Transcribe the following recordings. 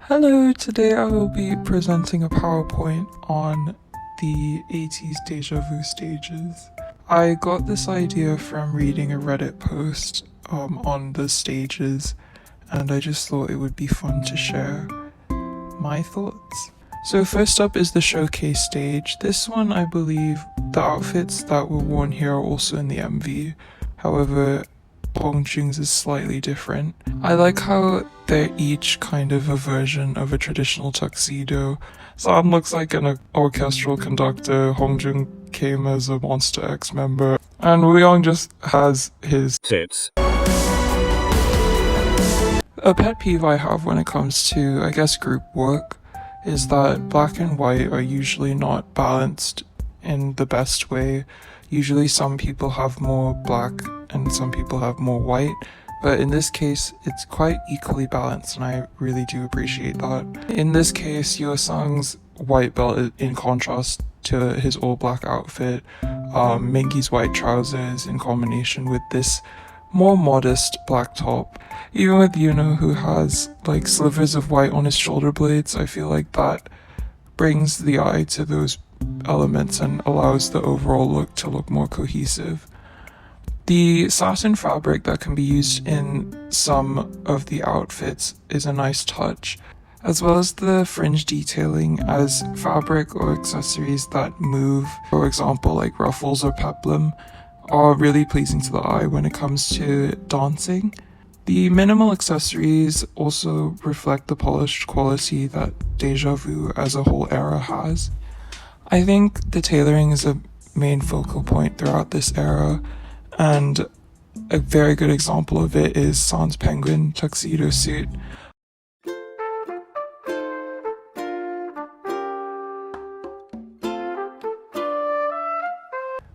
Hello, today I will be presenting a PowerPoint on the ateez deja vu stages. I got this idea from reading a Reddit post on the stages, and I just thought it would be fun to share my thoughts. So first up is the showcase stage. This one, I believe the outfits that were worn here are also in the MV. However, Hongjung's is slightly different. I like how they're each kind of a version of a traditional tuxedo. San looks like an orchestral conductor, Hongjung came as a Monster X member, and Wooyoung just has his tits. A pet peeve I have when it comes to, I guess, group work is that black and white are usually not balanced in the best way. Usually some people have more black and some people have more white, but in this case it's quite equally balanced, and I really do appreciate that. In this case, Yeosang's white belt in contrast to his all black outfit, Mingi's white trousers in combination with this more modest black top. Even with Yuno, who has like slivers of white on his shoulder blades, I feel like that brings the eye to those elements and allows the overall look to look more cohesive. The satin fabric that can be used in some of the outfits is a nice touch, as well as the fringe detailing as fabric or accessories that move, for example like ruffles or peplum, are really pleasing to the eye when it comes to dancing. The minimal accessories also reflect the polished quality that Deja Vu as a whole era has. I think the tailoring is a main focal point throughout this era, and a very good example of it is San's penguin tuxedo suit.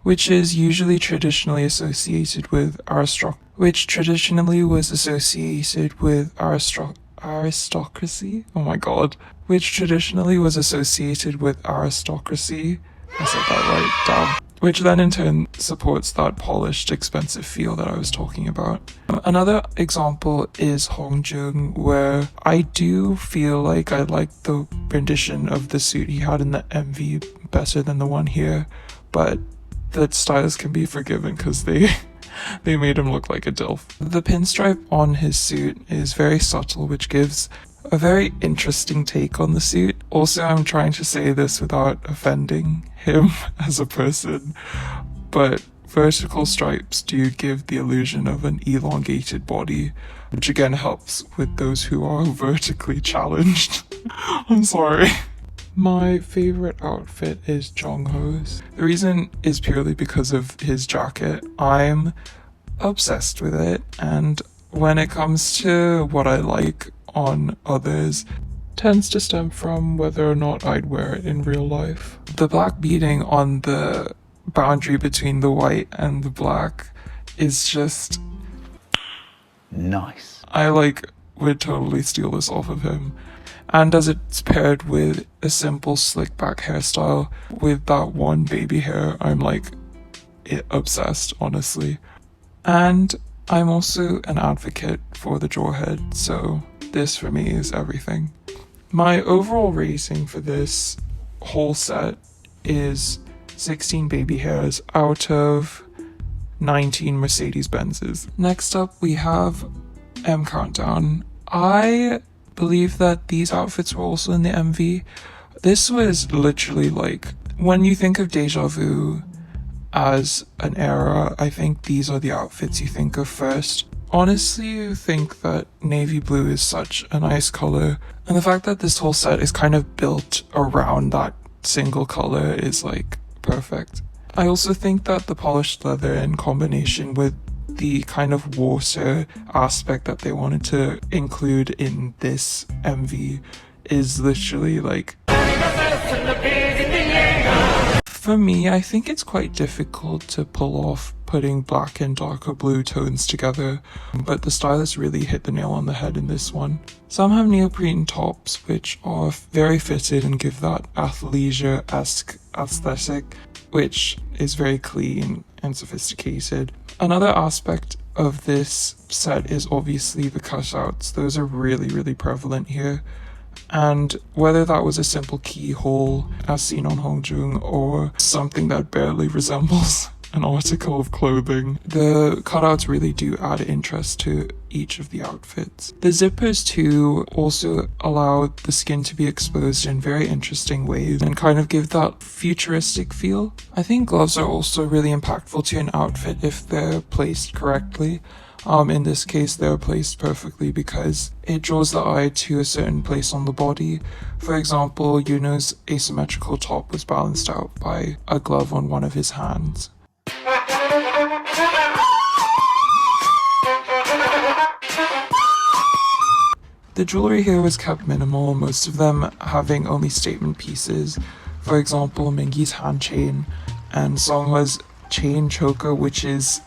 Which is usually traditionally associated with aristocracy. Oh my god. Which traditionally was associated with aristocracy. I said that right, damn. Which then in turn supports that polished, expensive feel that I was talking about. Another example is Hongjung, where I do feel like I like the rendition of the suit he had in the MV better than the one here, but the stylist can be forgiven because they made him look like a DILF. The pinstripe on his suit is very subtle, which gives a very interesting take on the suit. Also, I'm trying to say this without offending him as a person, but vertical stripes do give the illusion of an elongated body, which again helps with those who are vertically challenged. I'm sorry. My favorite outfit is Jongho's. The reason is purely because of his jacket. I'm obsessed with it, and when it comes to what I like on others, tends to stem from whether or not I'd wear it in real life. The black beading on the boundary between the white and the black is just nice. I would totally steal this off of him. And as it's paired with a simple slick back hairstyle with that one baby hair, I'm obsessed, honestly. And I'm also an advocate for the jawhead, so this for me is everything. My overall rating for this whole set is 16 baby hairs out of 19 Mercedes-Benzes. Next up we have M Countdown. I believe that these outfits were also in the MV. This was literally when you think of Deja Vu as an era, I think these are the outfits you think of first. Honestly, I think that navy blue is such a nice color, and the fact that this whole set is kind of built around that single color is perfect. I also think that the polished leather in combination with the kind of warser aspect that they wanted to include in this MV is literally for me, I think it's quite difficult to pull off putting black and darker blue tones together, but the stylist really hit the nail on the head in this one. Some have neoprene tops which are very fitted and give that athleisure-esque aesthetic, which is very clean and sophisticated. Another aspect of this set is obviously the cutouts. Those are really prevalent here, And whether that was a simple keyhole as seen on Hongjung or something that barely resembles an article of clothing, the cutouts really do add interest to each of the outfits. The zippers too also allow the skin to be exposed in very interesting ways and kind of give that futuristic feel. I think gloves are also really impactful to an outfit if they're placed correctly. In this case, they're placed perfectly because it draws the eye to a certain place on the body. For example, Yuno's asymmetrical top was balanced out by a glove on one of his hands. The jewelry here was kept minimal, most of them having only statement pieces. For example, Mingi's hand chain and Songhwa's chain choker, which is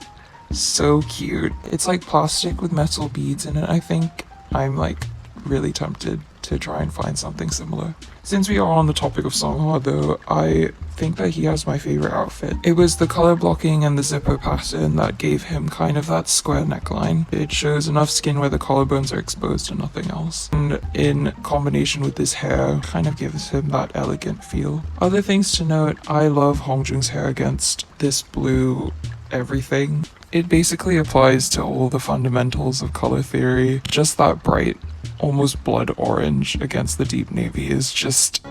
so cute. It's like plastic with metal beads in it. I think I'm like really tempted to try and find something similar. Since we are on the topic of Songhwa though, I think that he has my favorite outfit. It was the color blocking and the zipper pattern that gave him kind of that square neckline. It shows enough skin where the collarbones are exposed and nothing else. And in combination with his hair, kind of gives him that elegant feel. Other things to note, I love Hongjung's hair against this blue everything. It basically applies to all the fundamentals of color theory. Just that bright, almost blood orange against the deep navy is just...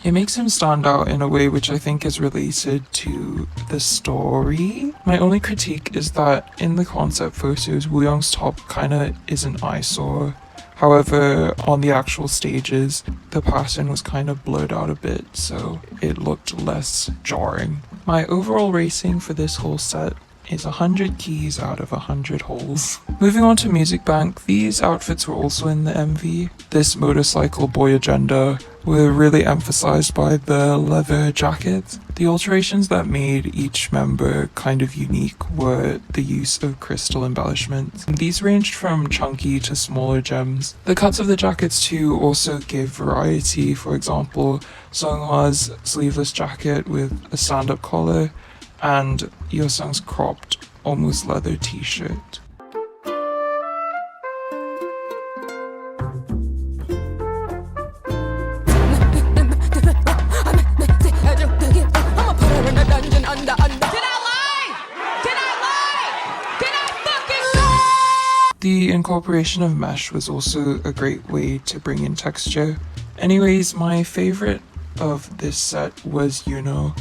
It makes him stand out in a way which I think is related to the story. My only critique is that in the concept photos, Woo Young's top kinda is an eyesore. However, on the actual stages, the pattern was kind of blurred out a bit, so it looked less jarring. My overall rating for this whole set is 100 keys out of 100 holes. Moving on to Music Bank, these outfits were also in the MV. This motorcycle boy agenda were really emphasized by the leather jackets. The alterations that made each member kind of unique were the use of crystal embellishments. These ranged from chunky to smaller gems. The cuts of the jackets too also give variety. For example, Songhwa's sleeveless jacket with a stand-up collar and Yeosang's cropped, almost leather t-shirt. The incorporation of mesh was also a great way to bring in texture. Anyways, my favorite of this set was Yuno.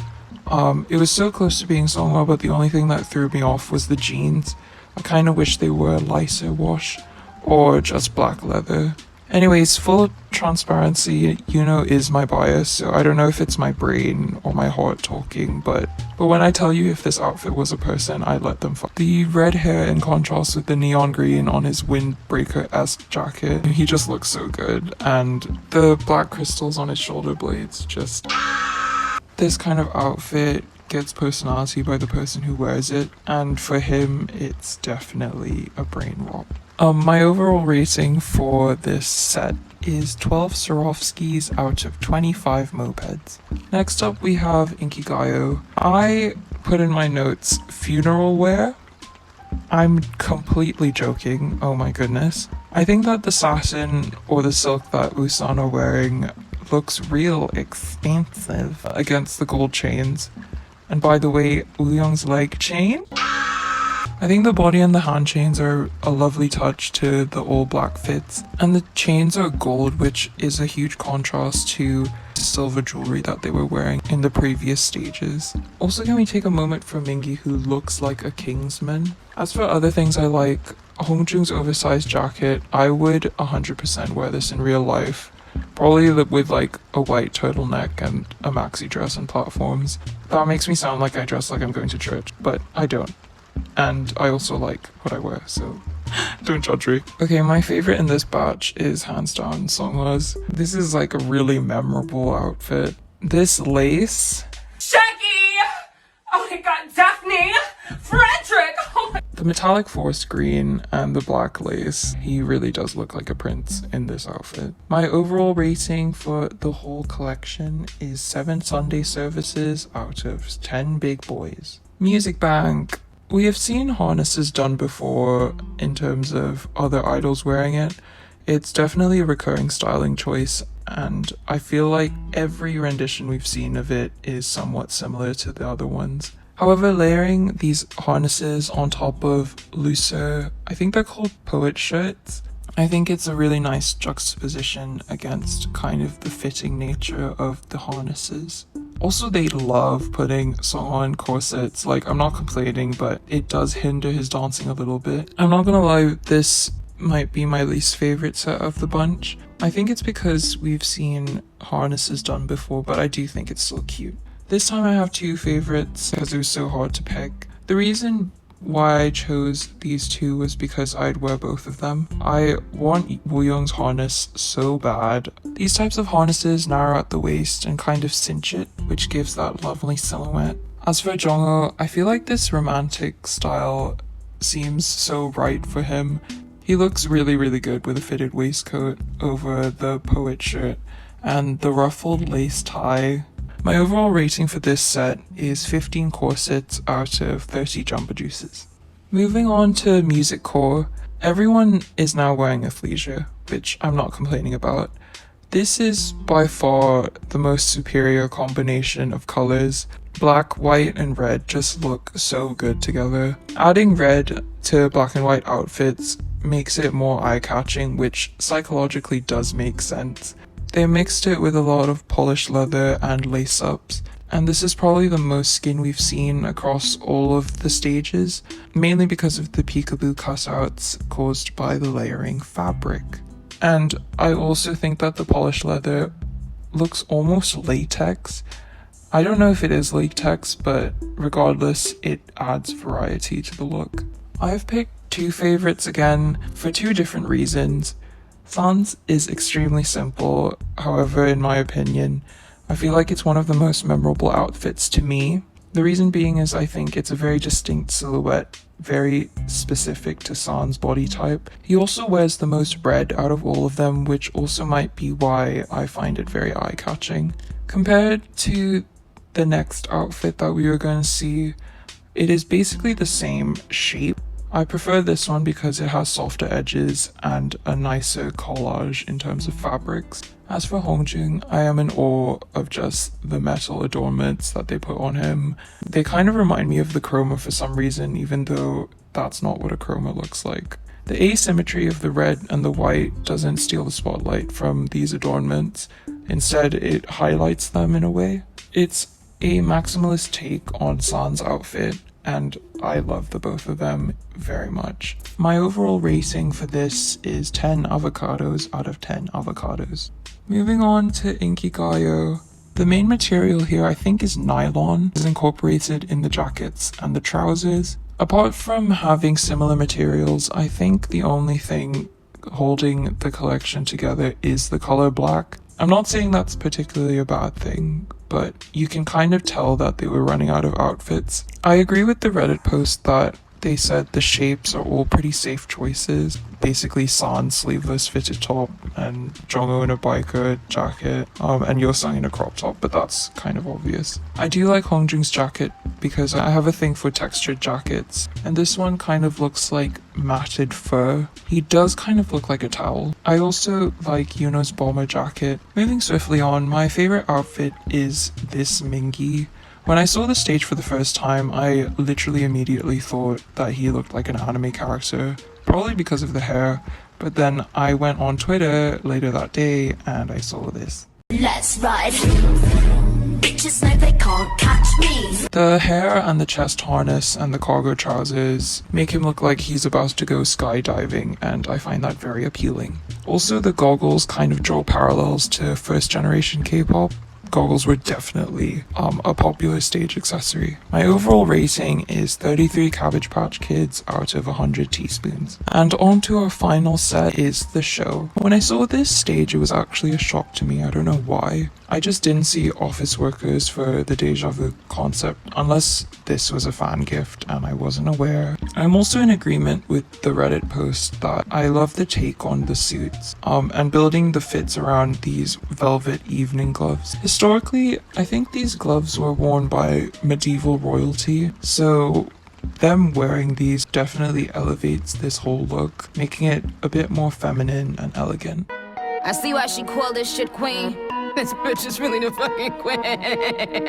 It was so close to being Songhwa, but the only thing that threw me off was the jeans. I kind of wish they were lighter wash or just black leather. Anyways, full transparency, Yuno is my bias, so I don't know if it's my brain or my heart talking, but when I tell you if this outfit was a person, I'd let them fuck. The red hair in contrast with the neon green on his windbreaker-esque jacket, he just looks so good, and the black crystals on his shoulder blades, just... This kind of outfit gets personality by the person who wears it, and for him, it's definitely a brain rot. My overall rating for this set is 12 Swarovskis out of 25 mopeds. Next up we have Inkigayo. I put in my notes funeral wear. I'm completely joking, oh my goodness. I think that the satin or the silk that Usan are wearing looks real expensive against the gold chains. And by the way, Woo Young's leg chain? I think the body and the hand chains are a lovely touch to the all black fits, and the chains are gold, which is a huge contrast to the silver jewelry that they were wearing in the previous stages. Also, can we take a moment for Mingi, who looks like a Kingsman? As for other things I like, Hongjung's oversized jacket, I would 100% wear this in real life. Probably with like a white turtleneck and a maxi dress and platforms. That makes me sound like I dress like I'm going to church, but I don't. And I also like what I wear, so don't judge me. Okay, my favorite in this batch is hands down Songhwa's. This is like a really memorable outfit. This lace... Shaggy! Oh my god, Daphne! Frederick! Oh my... The metallic forest green and the black lace, he really does look like a prince in this outfit. My overall rating for the whole collection is 7 Sunday services out of 10 big boys. Music Bank. We have seen harnesses done before in terms of other idols wearing it. It's definitely a recurring styling choice, and I feel like every rendition we've seen of it is somewhat similar to the other ones. However, layering these harnesses on top of looser, I think they're called poet shirts, I think it's a really nice juxtaposition against kind of the fitting nature of the harnesses. Also, they love putting song on corsets. Like, I'm not complaining, but it does hinder his dancing a little bit. I'm not gonna lie, this might be my least favorite set of the bunch. I think it's because we've seen harnesses done before, but I do think it's still cute. This time I have two favorites because it was so hard to pick. The reason why I chose these two was because I'd wear both of them. I want Wooyoung's harness so bad. These types of harnesses narrow at the waist and kind of cinch it, which gives that lovely silhouette. As for Jongho, I feel like this romantic style seems so right for him. He looks really good with a fitted waistcoat over the poet shirt and the ruffled lace tie. My overall rating for this set is 15 corsets out of 30 jumper juices. Moving on to music core, everyone is now wearing athleisure, which I'm not complaining about. This is by far the most superior combination of colors. Black, white, and red just look so good together. Adding red to black and white outfits makes it more eye-catching, which psychologically does make sense. They mixed it with a lot of polished leather and lace-ups, and this is probably the most skin we've seen across all of the stages, mainly because of the peekaboo cutouts caused by the layering fabric. And I also think that the polished leather looks almost latex. I don't know if it is latex, but regardless, it adds variety to the look. I've picked two favorites again for two different reasons. San's is extremely simple, however, in my opinion, I feel like it's one of the most memorable outfits to me. The reason being is I think it's a very distinct silhouette, very specific to San's body type. He also wears the most red out of all of them, which also might be why I find it very eye-catching. Compared to the next outfit that we are going to see, it is basically the same shape. I prefer this one because it has softer edges and a nicer collage in terms of fabrics. As for Hongjung, I am in awe of just the metal adornments that they put on him. They kind of remind me of the chroma for some reason, even though that's not what a chroma looks like. The asymmetry of the red and the white doesn't steal the spotlight from these adornments. Instead, it highlights them in a way. It's a maximalist take on San's outfit, and I love the both of them very much. My overall rating for this is 10 avocados out of 10 avocados. Moving on to Inkigayo. The main material here I think is nylon, is incorporated in the jackets and the trousers. Apart from having similar materials, I think the only thing holding the collection together is the color black. I'm not saying that's particularly a bad thing, but you can kind of tell that they were running out of outfits. I agree with the Reddit post that they said the shapes are all pretty safe choices. Basically San sleeveless fitted top and Jongho in a biker jacket and Yosang in a crop top, but that's kind of obvious. I do like Hongjung's jacket because I have a thing for textured jackets, and this one kind of looks like matted fur. He does kind of look like a towel. I also like Yuno's bomber jacket. Moving swiftly on, my favorite outfit is this Mingi. When I saw the stage for the first time, I literally immediately thought that he looked like an anime character, probably because of the hair, but then I went on Twitter later that day and I saw this. Let's ride. Bitches know they can't catch me. The hair and the chest harness and the cargo trousers make him look like he's about to go skydiving, and I find that very appealing. Also, the goggles kind of draw parallels to first generation K-pop. Goggles were definitely a popular stage accessory. My overall rating is 33 Cabbage Patch Kids out of 100 teaspoons. And on to our final set is the show. When I saw this stage, it was actually a shock to me. I don't know why. I just didn't see office workers for the deja vu concept, unless this was a fan gift and I wasn't aware. I'm also in agreement with the Reddit post that I love the take on the suits and building the fits around these velvet evening gloves. Historically, I think these gloves were worn by medieval royalty, so them wearing these definitely elevates this whole look, making it a bit more feminine and elegant. I see why she called this shit queen. This bitch is really the fucking queen.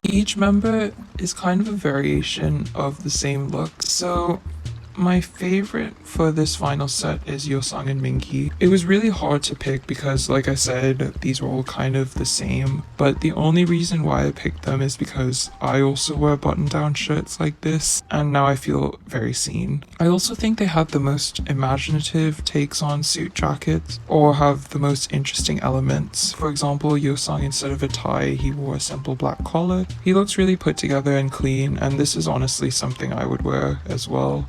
Each member is kind of a variation of the same look, so my favorite for this final set is Yeosang and Mingi. It was really hard to pick because, like I said, these were all kind of the same, but the only reason why I picked them is because I also wear button-down shirts like this, and now I feel very seen. I also think they had the most imaginative takes on suit jackets, or have the most interesting elements. For example, Yeosang, instead of a tie, he wore a simple black collar. He looks really put together and clean, and this is honestly something I would wear as well.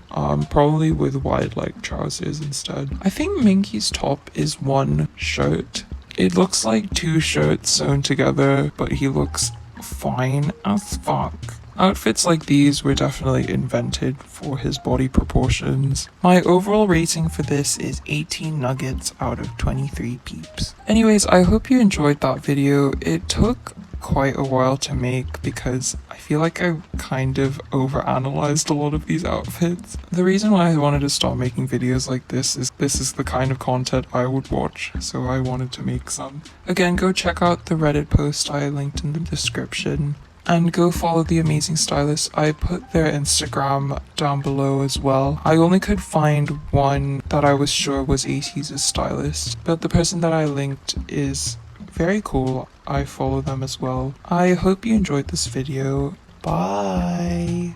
Probably with wide leg trousers instead. I think Minky's top is one shirt. It looks like two shirts sewn together, but he looks fine as fuck. Outfits like these were definitely invented for his body proportions. My overall rating for this is 18 nuggets out of 23 peeps. Anyways, I hope you enjoyed that video. It took quite a while to make because I feel like I kind of overanalyzed a lot of these outfits. The reason why I wanted to stop making videos like this is the kind of content I would watch, so I wanted to make some. Again, go check out the Reddit post I linked in the description. And go follow the amazing stylists. I put their Instagram down below as well. I only could find one that I was sure was ateez's stylist, but the person that I linked is very cool. I follow them as well. I hope you enjoyed this video. Bye!